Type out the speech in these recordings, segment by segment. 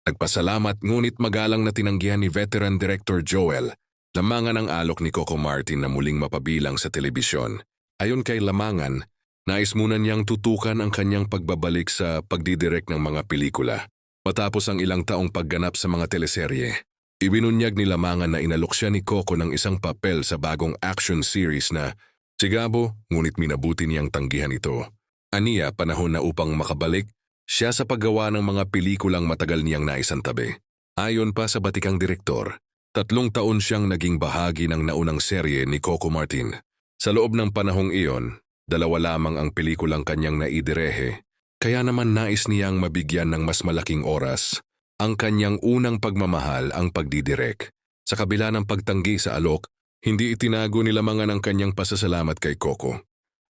Nagpasalamat ngunit magalang na tinanggihan ni veteran director Joel lamangan ang alok ni Coco Martin na muling mapabilang sa telebisyon. Ayon kay Lamangan, nais muna niyang tutukan ang kanyang pagbabalik sa pagdidirect ng mga pelikula. Matapos ang ilang taong pagganap sa mga teleserye, ibinunyag ni Lamangan na inalok siya ni Coco ng isang papel sa bagong action series na sigabo ngunit minabuti niyang tanggihan ito. Aniya, panahon na upang makabalik siya sa paggawa ng mga pelikulang matagal niyang naisantabi. Ayon pa sa batikang direktor, 3 taon siyang naging bahagi ng naunang serye ni Coco Martin. Sa loob ng panahong iyon, 2 lamang ang pelikulang kanyang naidirehe, kaya naman nais niyang mabigyan ng mas malaking oras ang kanyang unang pagmamahal ang pagdidirek. Sa kabila ng pagtanggi sa alok, hindi itinago ni Lamangan ang kanyang pasasalamat kay Coco.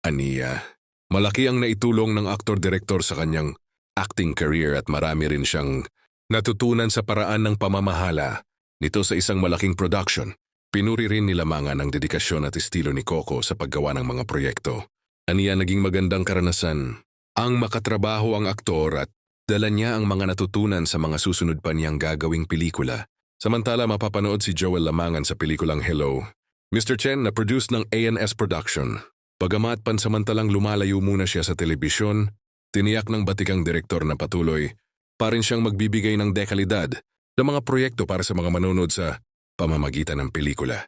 Aniya, malaki ang naitulong ng aktor-direktor sa kanyang acting career at marami rin siyang natutunan sa paraan ng pamamahala nito sa isang malaking production. Pinuri rin ni Lamangan ang dedikasyon at estilo ni Coco sa paggawa ng mga proyekto. Aniya, naging magandang karanasan ang makatrabaho ang aktor at dala niya ang mga natutunan sa mga susunod pa niyang gagawing pelikula. Samantala, mapapanood si Joel Lamangan sa pelikulang Hello, Mr. Chen na produce ng ANS Production. Bagamat pansamantalang lumalayo muna siya sa telebisyon, tiniyak ng batikang direktor na patuloy pa rin siyang magbibigay ng dekalidad ng mga proyekto para sa mga manonood sa pamamagitan ng pelikula.